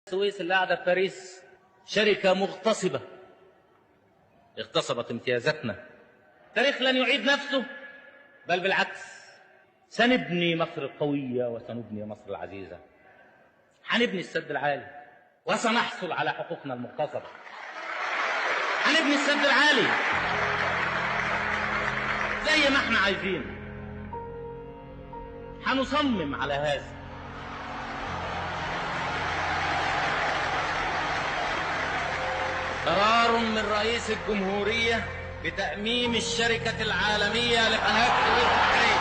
السويس اللي قاعدة في باريس شركة مغتصبة اغتصبت امتيازاتنا. التاريخ لن يعيد نفسه، بل بالعكس سنبني مصر القوية وسنبني مصر العزيزة. هنبني السد العالي وسنحصل على حقوقنا المغتصبة. هنبني السد العالي زي ما احنا عايزين، هنصمم على هذا. قرار من رئيس الجمهورية بتأميم الشركة العالمية لقناة السويس البحرية.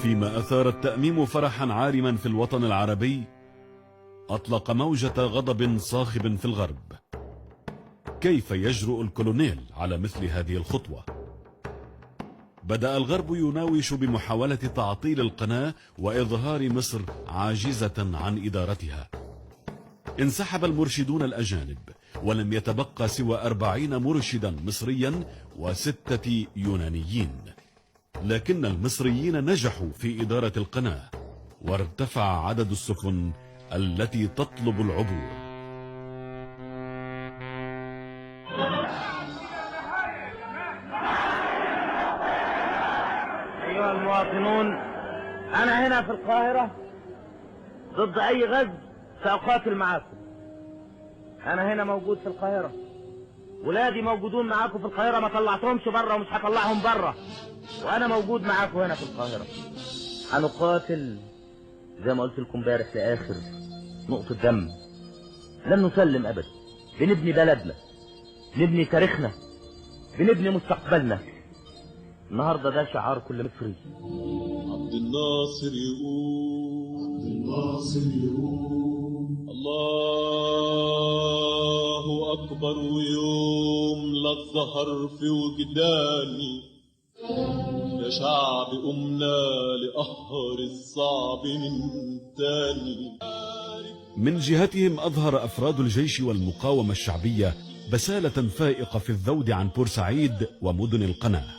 فيما أثار التأميم فرحا عارما في الوطن العربي، أطلق موجة غضب صاخب في الغرب. كيف يجرؤ الكولونيل على مثل هذه الخطوة؟ بدأ الغرب يناوش بمحاولة تعطيل القناة وإظهار مصر عاجزة عن إدارتها. انسحب المرشدون الأجانب ولم يتبقى سوى 40 مرشدا مصريا و6 يونانيين، لكن المصريين نجحوا في إدارة القناة وارتفع عدد السفن التي تطلب العبور. أيها المواطنون، أنا هنا في القاهرة ضد أي غزو سأقاتل معاكم. أنا هنا موجود في القاهرة، ولادي موجودون معاكم في القاهرة، ما طلعتهمش بره ومش هطلعهم بره، وأنا موجود معاكم هنا في القاهرة. هنقاتل زي ما قلت لكم امبارح لآخر نقطة دم. لن نسلم أبدا. بنبني بلدنا، بنبني تاريخنا، بنبني مستقبلنا. النهارده ده شعار كل مصري. عبد الناصر يقول، عبد الناصر يقول الله أكبر، ويوم لا الظهر في وجداني يا شعب قمنا لقهر الصعب من تاني. من جهتهم أظهر أفراد الجيش والمقاومة الشعبية بسالة فائقة في الذود عن بورسعيد ومدن القناة.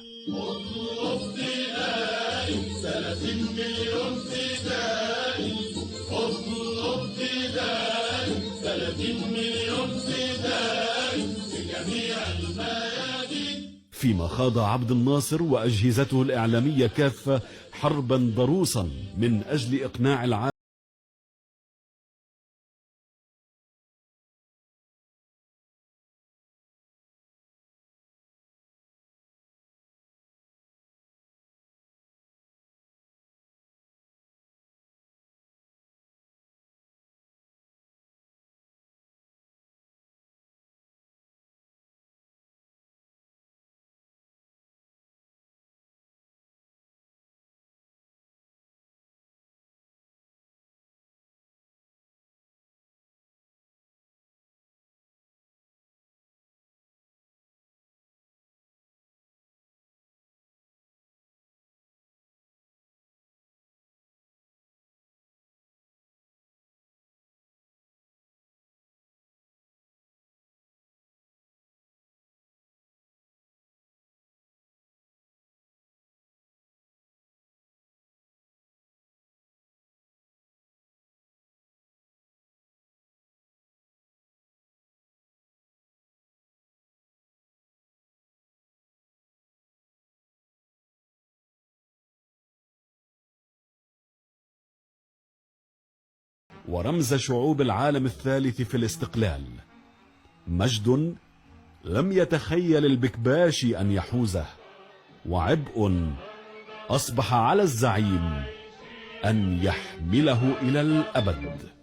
فيما خاض عبد الناصر وأجهزته الإعلامية كافة حربا ضروسا من أجل إقناع العالم ورمز شعوب العالم الثالث في الاستقلال، مجد لم يتخيل البكباشي أن يحوزه، وعبء أصبح على الزعيم أن يحمله إلى الأبد.